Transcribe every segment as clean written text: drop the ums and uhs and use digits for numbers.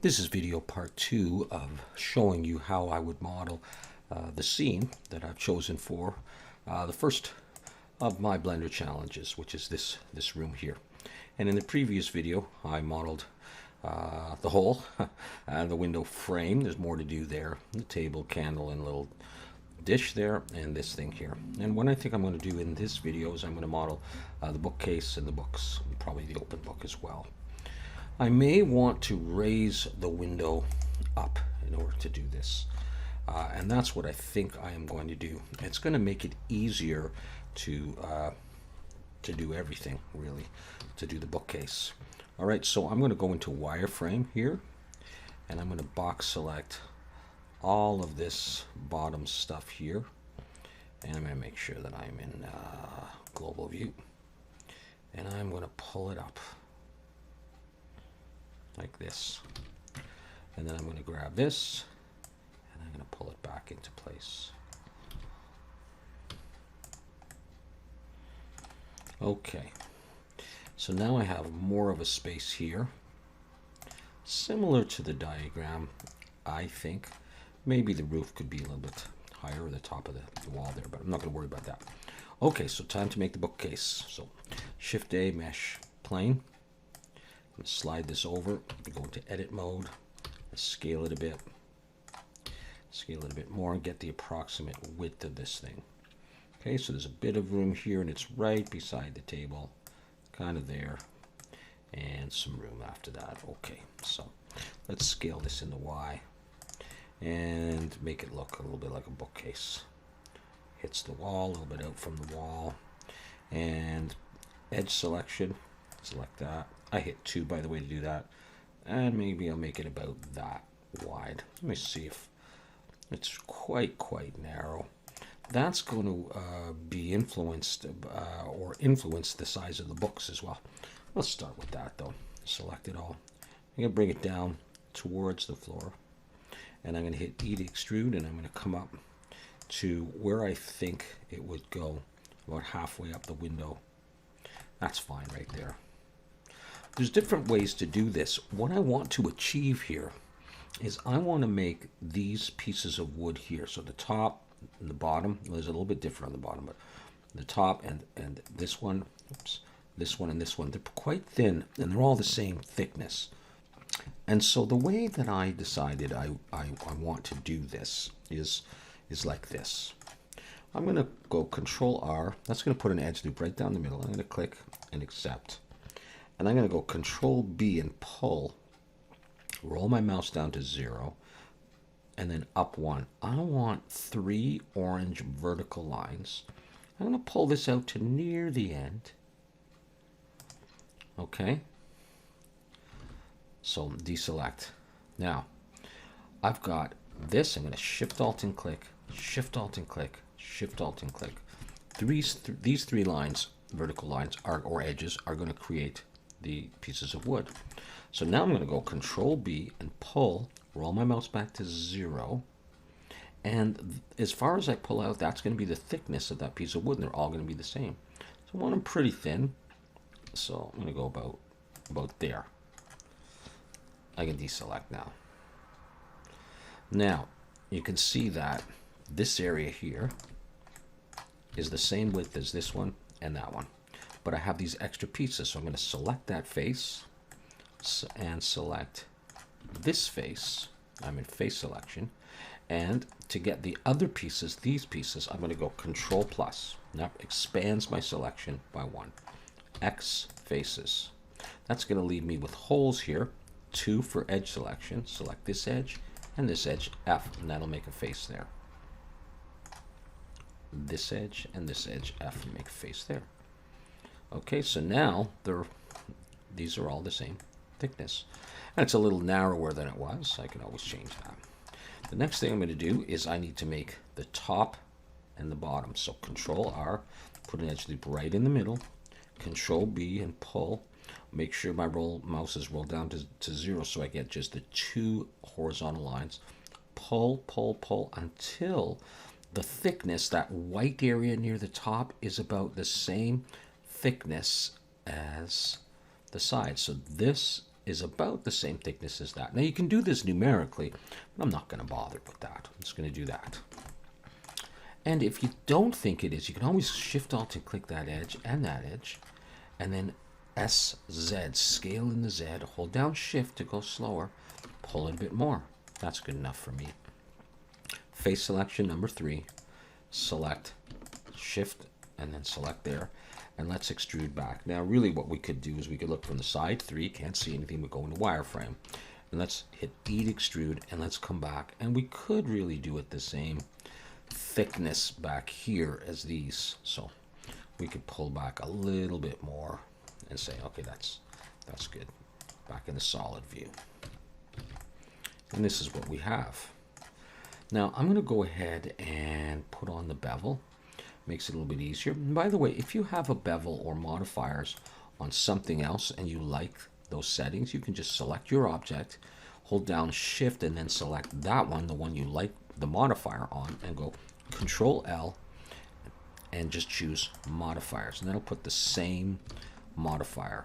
This is video part 2 of showing you how I would model the scene that I've chosen for the first of my Blender challenges, which is this room here. And in the previous video, I modeled the hole, the window frame. There's more to do there. The table, candle, and little dish there, and this thing here. And what I think I'm going to do in this video is I'm going to model the bookcase and the books, and probably the open book as well. I may want to raise the window up in order to do this. And that's what I think I am going to do. It's going to make it easier to do everything, really, to do the bookcase. All right, so I'm going to go into wireframe here, and I'm going to box select all of this bottom stuff here. And I'm going to make sure that I'm in global view. And I'm going to pull it up like this, and then I'm going to grab this and I'm going to pull it back into place. Okay, so now I have more of a space here, similar to the diagram. I think maybe the roof could be a little bit higher, the top of the wall there, but I'm not going to worry about that. Okay, so time to make the bookcase. So Shift A, mesh plane. Slide this over, go into edit mode, scale it a bit more, and get the approximate width of this thing. Okay, so there's a bit of room here, and it's right beside the table, kind of there, and some room after that. Okay, so let's scale this into Y and make it look a little bit like a bookcase. Hits the wall, a little bit out from the wall, and edge selection, select that. I hit 2, by the way, to do that. And maybe I'll make it about that wide. Let me see if it's quite narrow. That's going to be influenced or influence the size of the books as well. Let's start with that, though. Select it all. I'm going to bring it down towards the floor. And I'm going to hit E to extrude, and I'm going to come up to where I think it would go, about halfway up the window. That's fine right there. There's different ways to do this. What I want to achieve here is I want to make these pieces of wood here. So the top and the bottom, well, there's a little bit different on the bottom, but the top and this one, oops, this one and this one, they're quite thin, and they're all the same thickness. And so the way that I decided I want to do this is like this. I'm going to go Control R. That's going to put an edge loop right down the middle. I'm going to click and accept. And I'm going to go Control B and pull, roll my mouse down to 0, and then up 1. I want 3 orange vertical lines. I'm going to pull this out to near the end. Okay. So deselect. Now, I've got this. I'm going to Shift Alt and click, Shift Alt and click, Shift Alt and click. These 3 lines, vertical lines, or edges, are going to create the pieces of wood. So now I'm going to go Control B and pull, roll my mouse back to 0, and as far as I pull out, that's going to be the thickness of that piece of wood, and they're all going to be the same. So I want them pretty thin, so I'm going to go about there. I can deselect now. Now you can see that this area here is the same width as this one and that one. But I have these extra pieces, so I'm going to select that face and select this face. I'm in face selection. And to get the other pieces, these pieces, I'm going to go Control plus. That expands my selection by 1. X faces. That's going to leave me with holes here. 2 for edge selection. Select this edge and this edge, F, and that'll make a face there. This edge and this edge, F, and make a face there. Okay, so now these are all the same thickness. And it's a little narrower than it was. I can always change that. The next thing I'm going to do is I need to make the top and the bottom. So Control R, put an edge loop right in the middle. Control B and pull. Make sure my mouse is rolled down to 0 so I get just the 2 horizontal lines. Pull, pull, pull until the thickness, that white area near the top, is about the same thickness as the side. So this is about the same thickness as that. Now you can do this numerically, but I'm not going to bother with that. I'm just going to do that. And if you don't think it is, you can always Shift Alt and click that edge, and then SZ, scale in the Z, hold down Shift to go slower, pull it a bit more. That's good enough for me. Face selection number 3, select, Shift, and then select there. And let's extrude back. Now really what we could do is we could look from the side, 3, can't see anything, but go into wireframe. And let's hit E to extrude, and let's come back. And we could really do it the same thickness back here as these. So we could pull back a little bit more and say, okay, that's good. Back in the solid view. And this is what we have. Now I'm going to go ahead and put on the bevel. Makes it a little bit easier. And by the way, if you have a bevel or modifiers on something else and you like those settings, you can just select your object, hold down Shift, and then select that one, the one you like the modifier on, and go Control L and just choose modifiers. And that'll put the same modifier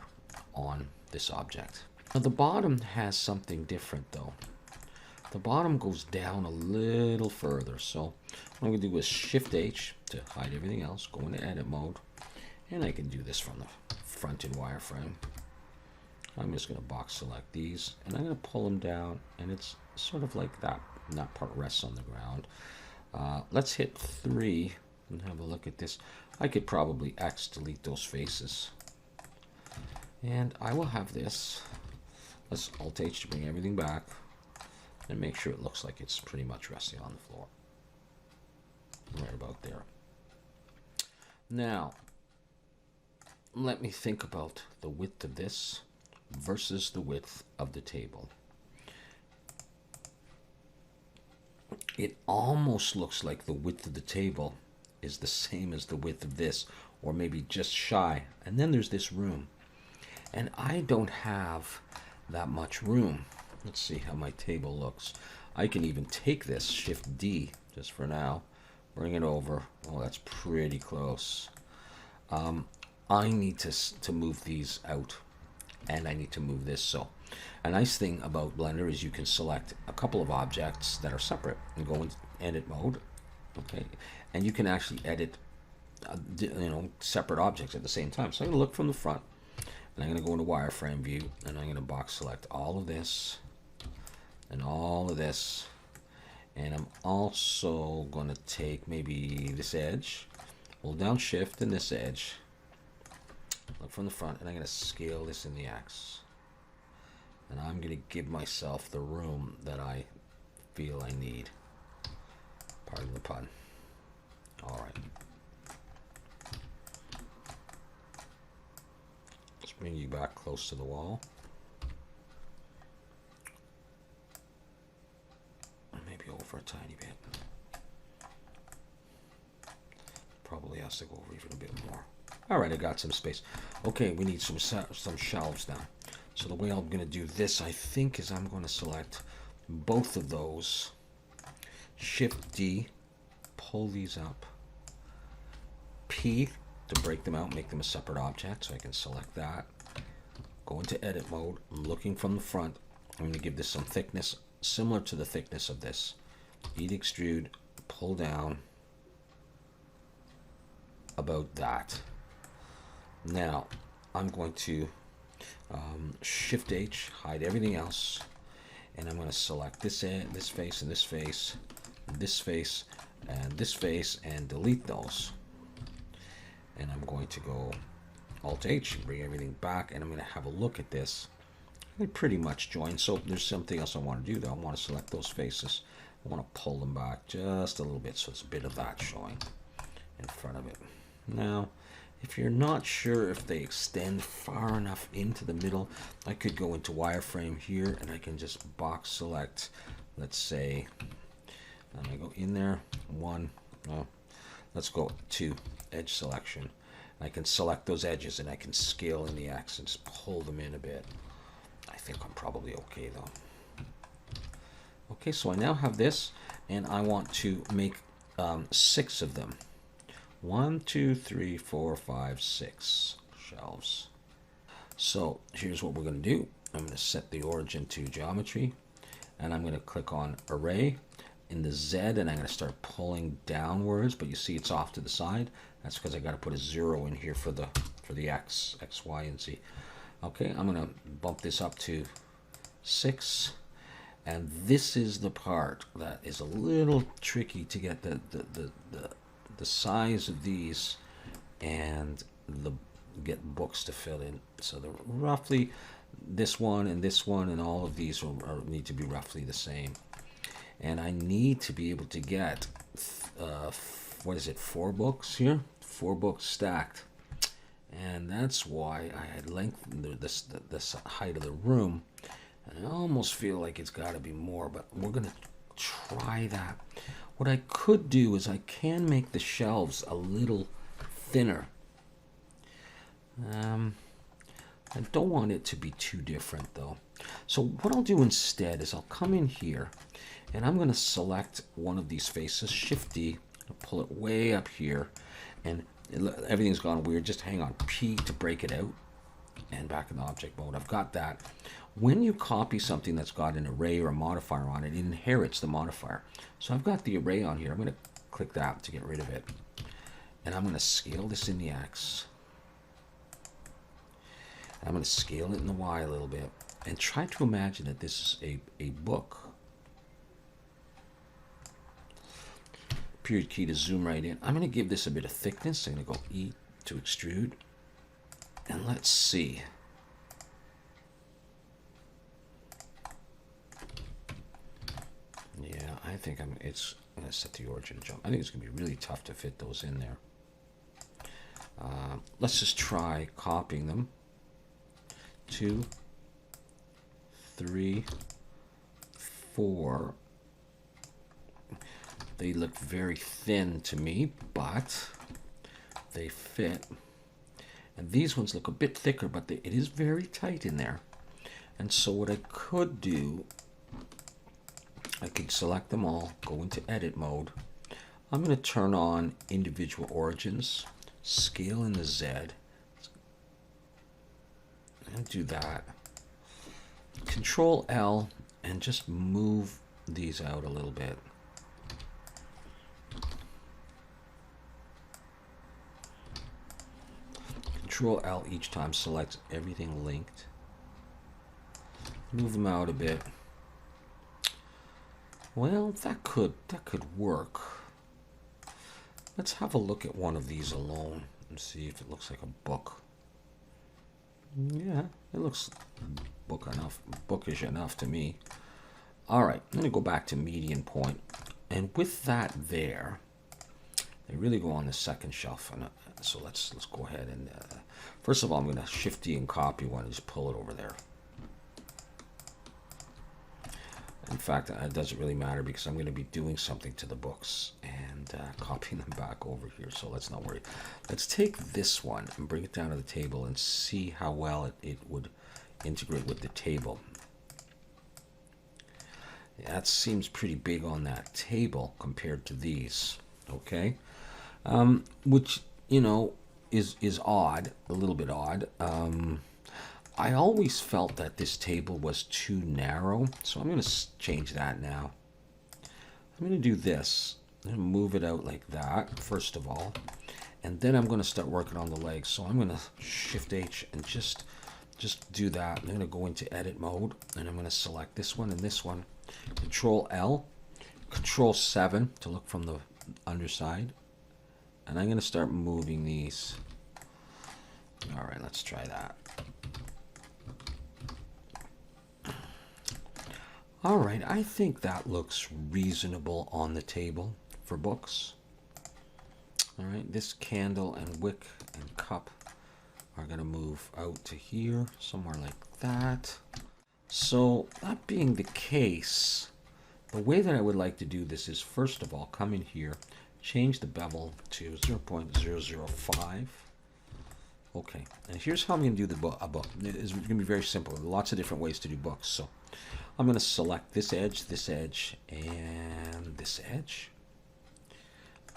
on this object. Now the bottom has something different though. The bottom goes down a little further, so what I'm going to do is Shift H to hide everything else, go into edit mode, and I can do this from the front in wireframe. I'm just going to box select these, and I'm going to pull them down, and it's sort of like that. That part rests on the ground. Let's hit 3 and have a look at this. I could probably X delete those faces, and I will have this. Let's Alt H to bring everything back and make sure it looks like it's pretty much resting on the floor. Right about there. Now, let me think about the width of this versus the width of the table. It almost looks like the width of the table is the same as the width of this, or maybe just shy. And then there's this room. And I don't have that much room. Let's see how my table looks. I can even take this, Shift D, just for now, bring it over. Oh, that's pretty close. I need to move these out, and I need to move this. So a nice thing about Blender is you can select a couple of objects that are separate and go into edit mode, okay, and you can actually edit separate objects at the same time. So I'm going to look from the front, and I'm going to go into wireframe view, and I'm going to box select all of this and all of this, and I'm also going to take maybe this edge, hold down Shift and this edge, look from the front, and I'm going to scale this in the X, and I'm going to give myself the room that I feel I need. Pardon the pun. All right. Let's bring you back close to the wall. Maybe over a tiny bit. Probably has to go over even a bit more. All right, I got some space. Okay, we need some shelves now. So the way I'm going to do this, I think, is I'm going to select both of those. Shift D, pull these up. P to break them out, make them a separate object. So I can select that. Go into edit mode. I'm looking from the front. I'm going to give this some thickness similar to the thickness of this. E to extrude, pull down about that. Now I'm going to Shift H, hide everything else, and I'm going to select this end, this face, and this face, this face, and this face, and delete those. And I'm going to go Alt H and bring everything back, and I'm going to have a look at this. They pretty much join. So there's something else I want to do though. I want to select those faces. I want to pull them back just a little bit so it's a bit of that showing in front of it. Now, if you're not sure if they extend far enough into the middle, I could go into wireframe here and I can just box select, let's say, I'm going to go in there, 1, let's go 2, edge selection. I can select those edges and I can scale in the X and just pull them in a bit. I think I'm probably okay though. Okay, so I now have this, and I want to make 6 of them. 1, 2, 3, 4, 5, 6 shelves. So here's what we're going to do. I'm going to set the origin to geometry, and I'm going to click on array in the Z, and I'm going to start pulling downwards, but you see it's off to the side. That's because I got to put a 0 in here for the X, Y, and Z. Okay, I'm going to bump this up to 6, and this is the part that is a little tricky to get the size of these and get books to fit in. So they're roughly this one and all of these need to be roughly the same. And I need to be able to get, what is it, 4 books here? 4 books stacked. And that's why I had lengthened this height of the room. And I almost feel like it's got to be more, but we're going to try that. What I could do is I can make the shelves a little thinner. I don't want it to be too different though. So what I'll do instead is I'll come in here and I'm going to select one of these faces, Shift D, pull it way up here, and everything's gone weird. Just hang on, P to break it out, and back in the object mode. I've got that. When you copy something that's got an array or a modifier on it, it inherits the modifier. So I've got the array on here. I'm going to click that to get rid of it. And I'm going to scale this in the X. I'm going to scale it in the Y a little bit. And try to imagine that this is a book. Period key to zoom right in. I'm going to give this a bit of thickness. I'm going to go E to extrude. And let's see. Yeah, I think I'm going to set the origin jump. I think it's going to be really tough to fit those in there. Let's just try copying them. 2, 3, 4. They look very thin to me, but they fit. And these ones look a bit thicker, but it is very tight in there. And so what I could do, I could select them all, go into edit mode. I'm going to turn on individual origins, scale in the Z, and do that. Control L and just move these out a little bit. Control L each time selects everything linked. Move them out a bit. Well, that could work. Let's have a look at one of these alone and see if it looks like a book. Yeah, it looks bookish enough to me. All right, I'm gonna go back to median point, and with that there, they really go on the second shelf. And so let's go ahead and first of all, I'm going to Shift D and copy one and just pull it over there. In fact, it doesn't really matter because I'm going to be doing something to the books and copying them back over here. So let's not worry. Let's take this one and bring it down to the table and see how well it would integrate with the table. That seems pretty big on that table compared to these. Okay. Which, you know, is odd, a little bit odd. I always felt that this table was too narrow, so I'm going to change that now. I'm going to do this. I'm going to move it out like that, first of all, and then I'm going to start working on the legs. So I'm going to Shift H and just do that. I'm going to go into edit mode, and I'm going to select this one and this one. Control L, Control 7 to look from the underside. And I'm going to start moving these. All right, let's try that. All right, I think that looks reasonable on the table for books. All right, this candle and wick and cup are going to move out to here, somewhere like that. So that being the case, the way that I would like to do this is, first of all, come in here, change the bevel to 0.005. Okay, and here's how I'm going to do a book. It's going to be very simple. There are lots of different ways to do books. So I'm going to select this edge, and this edge.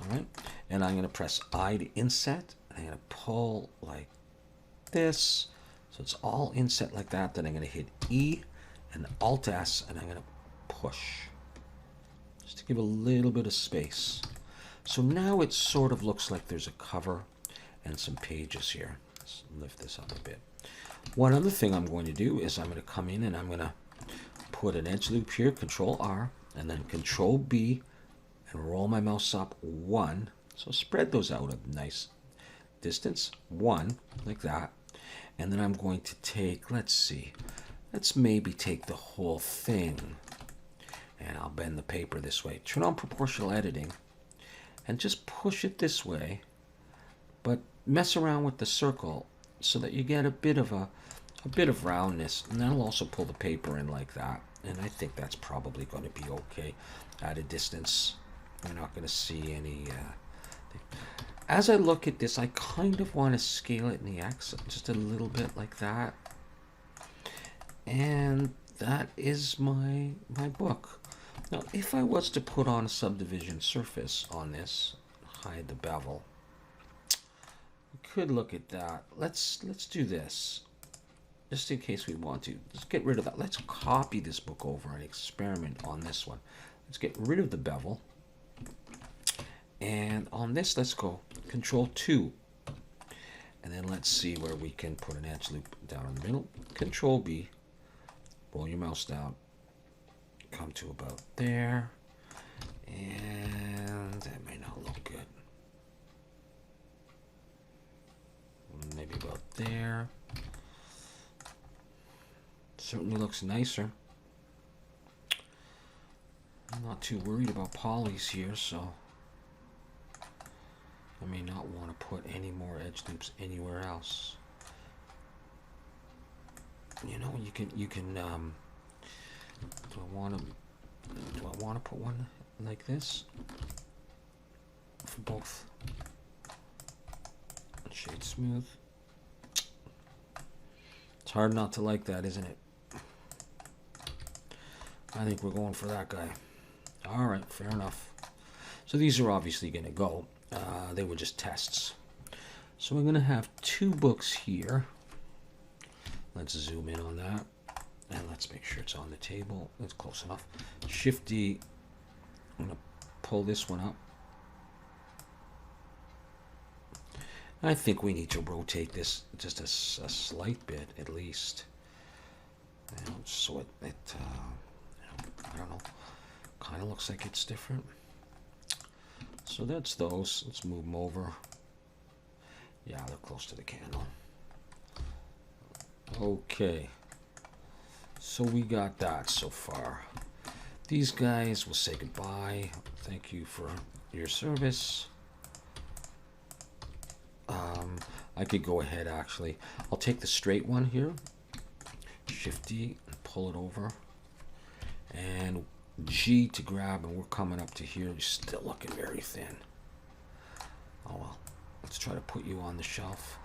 All right, and I'm going to press I to inset. I'm going to pull like this, So it's all inset like that. Then I'm going to hit E and Alt S, and I'm going to push just to give a little bit of space. So now it sort of looks like there's a cover and some pages here. Let's lift this up a bit. One other thing I'm going to do is I'm going to come in and I'm going to put an edge loop here, Control R, and then Control B, and roll my mouse up 1. So spread those out a nice distance, 1, like that. And then I'm going to take, let's maybe take the whole thing, and I'll bend the paper this way. Turn on proportional editing, and just push it this way, but mess around with the circle so that you get a bit of roundness. And that'll also pull the paper in like that. And I think that's probably going to be okay at a distance. We're not going to see any. As I look at this, I kind of want to scale it in the X just a little bit like that. And that is my book. Now, if I was to put on a subdivision surface on this, hide the bevel, we could look at that. Let's do this, just in case we want to. Let's get rid of that. Let's copy this book over and experiment on this one. Let's get rid of the bevel. And on this, let's go Control 2. And then let's see where we can put an edge loop down in the middle. Control B. Roll your mouse down. Come to about there. And that may not look good. Maybe about there. Certainly looks nicer. I'm not too worried about polys here, so I may not want to put any more edge loops anywhere else. You know, you can do I want to put one like this for both? Shade smooth. It's hard not to like that, isn't it? I think we're going for that guy. All right, fair enough. So these are obviously going to go. They were just tests. So we're going to have 2 books here. Let's zoom in on that. And let's make sure it's on the table. That's close enough. Shift D. I'm going to pull this one up. I think we need to rotate this just a slight bit at least. So it I don't know, kind of looks like it's different. So that's those. Let's move them over. Yeah, they're close to the candle. Okay. So we got that so far. These guys will say goodbye. Thank you for your service. I could go ahead actually. I'll take the straight one here. Shift D and pull it over. And G to grab, and we're coming up to here. You're still looking very thin. Oh well. Let's try to put you on the shelf.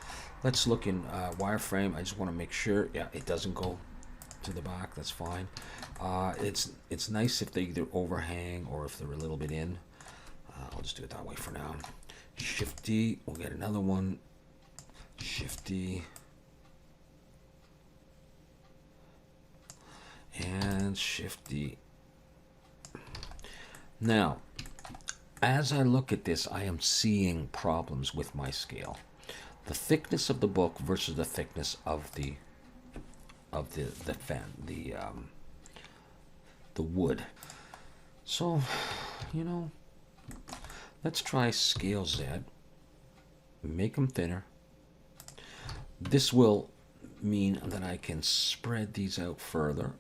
Let's look in wireframe. I just want to make sure. Yeah, it doesn't go to the back. That's fine. It's nice if they either overhang or if they're a little bit in. I'll just do it that way for now. Shift D. We'll get another one. Shift D. And Shift D. Now, as I look at this, I am seeing problems with my scale. The thickness of the book versus the thickness of the wood. So, you know, let's try Scale Z. Make them thinner. This will mean that I can spread these out further.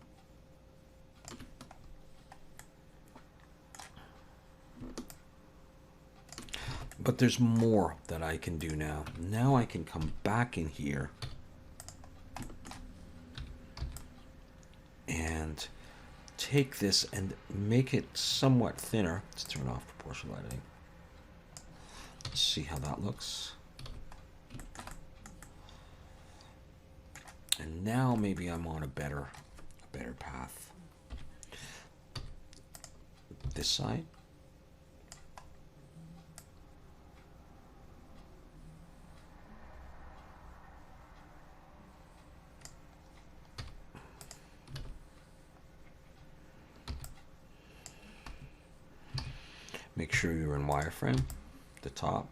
But there's more that I can do now. Now I can come back in here and take this and make it somewhat thinner. Let's turn off proportional editing. Let's see how that looks. And now maybe I'm on a better path. This side. Make sure you're in wireframe, the top.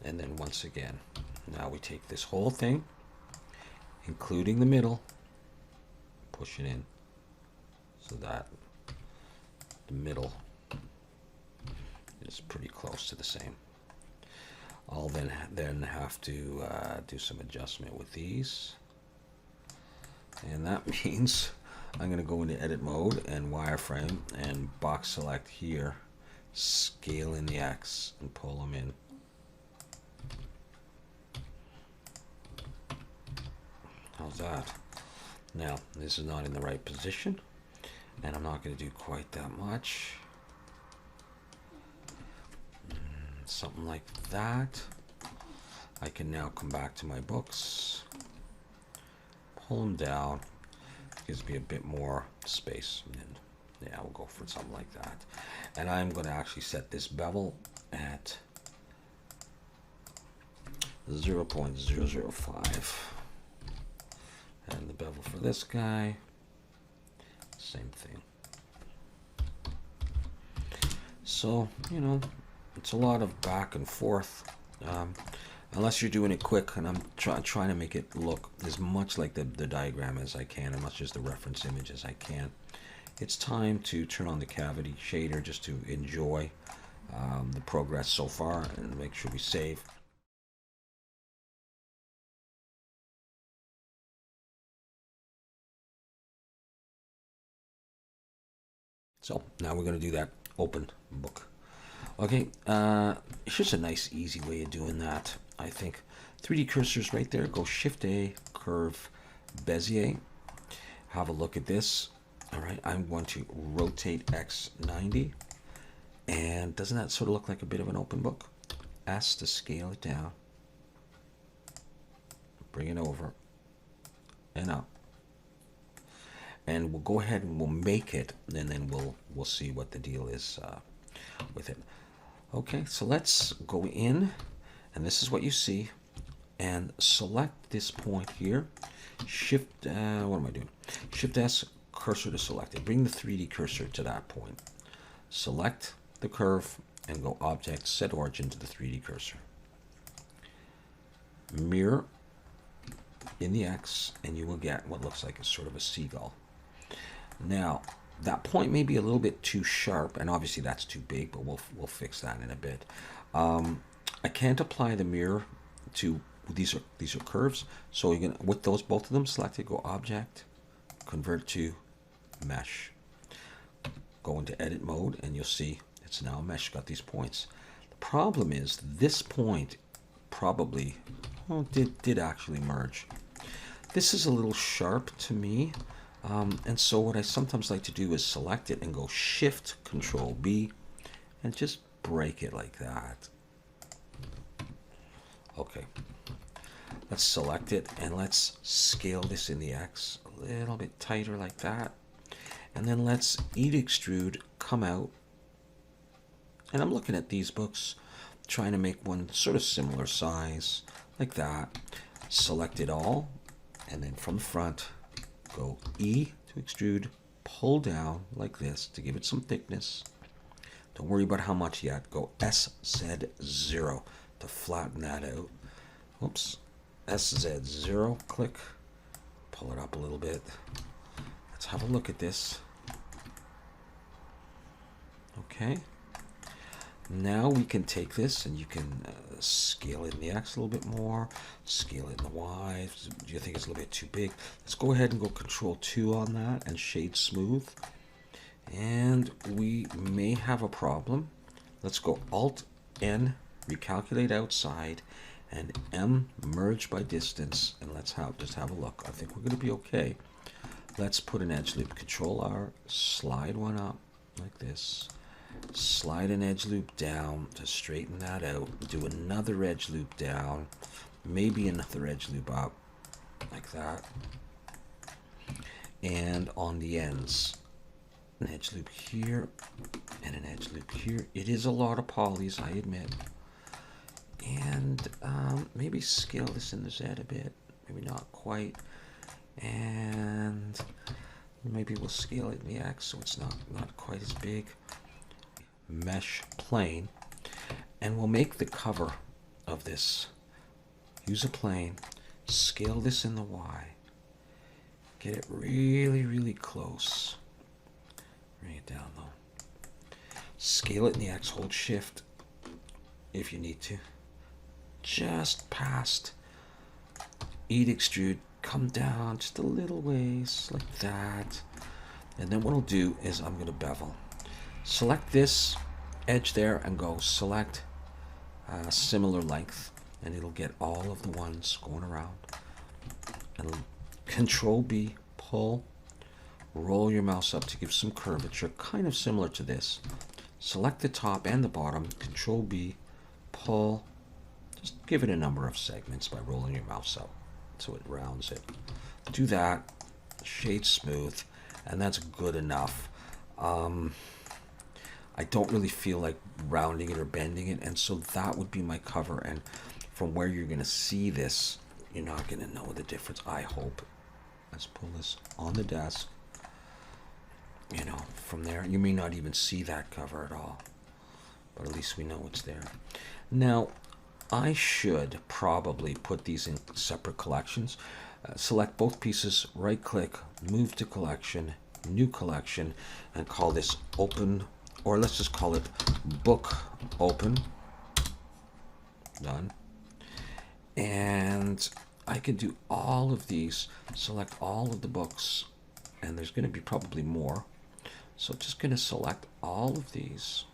And then once again, now we take this whole thing, including the middle, push it in so that the middle is pretty close to the same. I'll then have to do some adjustment with these. And that means I'm going to go into edit mode and wireframe and box select here, scale in the X and pull them in. How's that? Now, this is not in the right position, and I'm not going to do quite that much. Something like that. I can now come back to my books, pull them down, gives me a bit more space, and yeah, we'll go for something like that. And I'm going to actually set this bevel at 0.005. And the bevel for this guy, same thing. So, you know, it's a lot of back and forth. Unless you're doing it quick, and I'm trying to make it look as much like the diagram as I can, as much as the reference image as I can. It's time to turn on the cavity shader just to enjoy the progress so far and make sure we save. So now we're going to do that open book. Okay, here's a nice easy way of doing that. I think 3D cursors right there. Go Shift A, curve, Bezier. Have a look at this. All right, I'm going to rotate X 90. And doesn't that sort of look like a bit of an open book? S to scale it down. Bring it over and up. And we'll go ahead and we'll make it, and then we'll see what the deal is with it. Okay, so let's go in, and this is what you see, and select this point here. Shift, what am I doing? Shift S, cursor to select it. Bring the 3D cursor to that point. Select the curve and go Object, Set Origin to the 3D cursor. Mirror in the X, and you will get what looks like a sort of a seagull. Now, that point may be a little bit too sharp, and obviously that's too big, but we'll fix that in a bit. I can't apply the mirror to these are curves, so you're gonna, with those both of them selected, go Object, convert to Mesh. Go into Edit mode, and you'll see it's now a mesh. Got these points. The problem is this point probably did actually merge. This is a little sharp to me. And so what I sometimes like to do is select it and go Shift Control B and just break it like that. Okay, let's select it and let's scale this in the X a little bit tighter like that. And then let's extrude, come out. And I'm looking at these books, trying to make one sort of similar size like that. Select it all, and then from the front, go E to extrude, pull down like this to give it some thickness. Don't worry about how much yet. Go SZ0 to flatten that out. Oops. SZ0, click, pull it up a little bit. Let's have a look at this. Okay. Now we can take this and you can scale it in the X a little bit more, scale it in the Y. Do you think it's a little bit too big? Let's go ahead and go Control 2 on that and shade smooth. And we may have a problem. Let's go Alt N, recalculate outside, and M, merge by distance. And let's just have a look. I think we're going to be okay. Let's put an edge loop. Control R, slide one up like this. Slide an edge loop down to straighten that out. Do another edge loop down, maybe another edge loop up like that. And on the ends, an edge loop here and an edge loop here. It is a lot of polys, I admit. And maybe scale this in the Z a bit, maybe not quite. And maybe we'll scale it in the X so it's not quite as big. Mesh plane. And we'll make the cover of this. Use a plane. Scale this in the Y. Get it really, really close. Bring it down though. Scale it in the X. Hold Shift if you need to. Just past. Eat extrude. Come down just a little ways like that. And then what I'll do is I'm going to bevel. Select this edge there and go select similar length, and it'll get all of the ones going around. And Control B, pull, roll your mouse up to give some curvature, kind of similar to this. Select the top and the bottom, Control B, pull, just give it a number of segments by rolling your mouse up so it rounds it. Do that, shade smooth, and that's good enough. I don't really feel like rounding it or bending it, and so that would be my cover. And from where you're going to see this, you're not going to know the difference, I hope. Let's pull this on the desk. You know, from there, you may not even see that cover at all, but at least we know it's there. Now, I should probably put these in separate collections. Select both pieces, right-click, move to collection, new collection, and call this open, or let's just call it book open. Done. And I can do all of these, select all of the books, and there's going to be probably more. So just going to select all of these,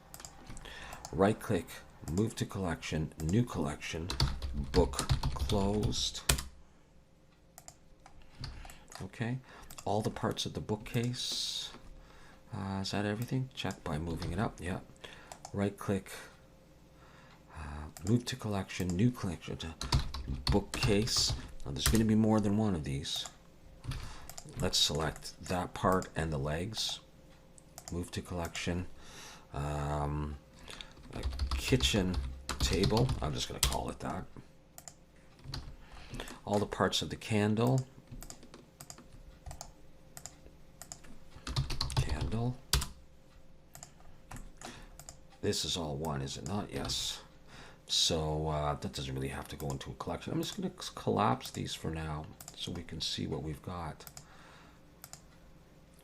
right click, move to collection, new collection, book closed. Okay, all the parts of the bookcase. Is that everything? Check by moving it up. Yeah. Right click, move to collection, new collection, bookcase. Now there's going to be more than one of these. Let's select that part and the legs. Move to collection. A kitchen table. I'm just going to call it that. All the parts of the candle. This is all one, is it not? Yes. So that doesn't really have to go into a collection. I'm just going to collapse these for now so we can see what we've got.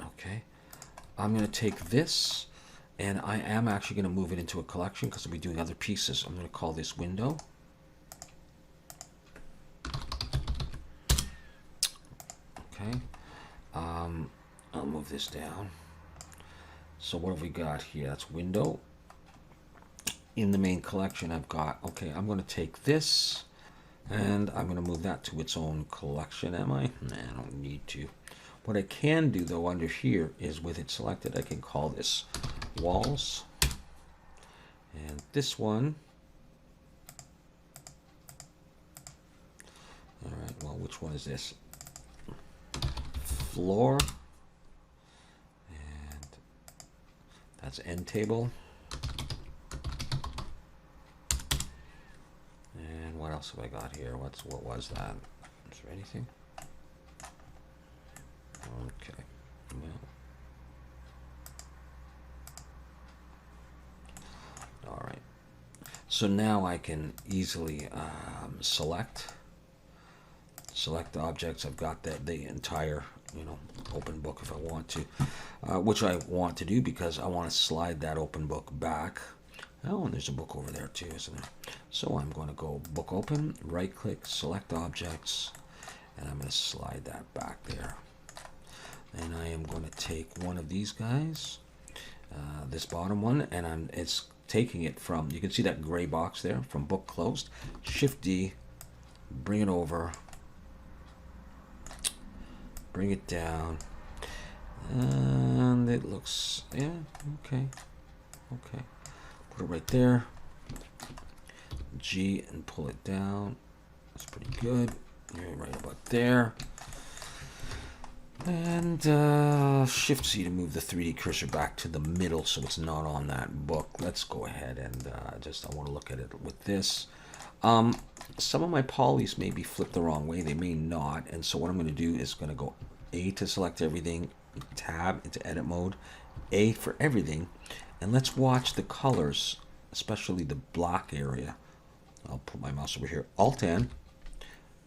Okay. I'm going to take this, and I am actually going to move it into a collection because I'll be doing other pieces. I'm going to call this window. Okay. I'll move this down. So what have we got here? That's window. In the main collection I've got, okay, I'm going to take this and I'm going to move that to its own collection, am I? Nah, I don't need to. What I can do though under here is with it selected, I can call this walls. And this one, all right, well, which one is this? Floor. And that's end table. What else have I got here? What was that? Is there anything? Okay. Well. All right. So now I can easily select the objects. I've got the entire, open book if I want to, which I want to do because I want to slide that open book back. Oh, and there's a book over there too, isn't there? So I'm going to go book open, right click, select objects, and I'm going to slide that back there. And I am going to take one of these guys, this bottom one, and it's taking it from, you can see that gray box there, from book closed. Shift D, bring it over, bring it down, and it looks, yeah, okay. Put it right there. G and pull it down. That's pretty good. Right about there. And Shift C to move the 3D cursor back to the middle so it's not on that book. Let's go ahead and I want to look at it with this. some of my polys may be flipped the wrong way. They may not. And so what I'm going to do is going to go A to select everything, tab into edit mode, A for everything. And let's watch the colors, especially the block area. I'll put my mouse over here. Alt N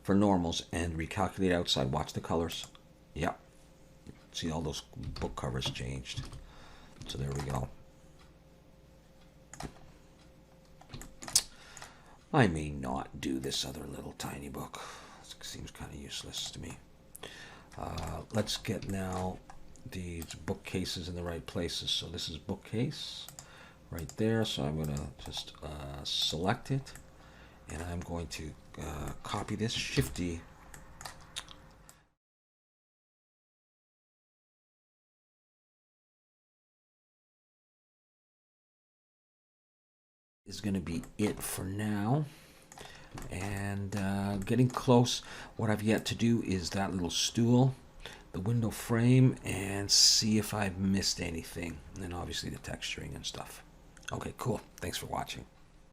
for normals and recalculate outside. Watch the colors. Yep. See, all those book covers changed. So there we go. I may not do this other little tiny book. It seems kind of useless to me. Let's get now these bookcases in the right places. So this is bookcase right there. So I'm going to just select it. And I'm going to copy this, Shift-D. Is going to be it for now. And getting close. What I've yet to do is that little stool, the window frame, and see if I've missed anything. And then obviously the texturing and stuff. Okay, cool. Thanks for watching.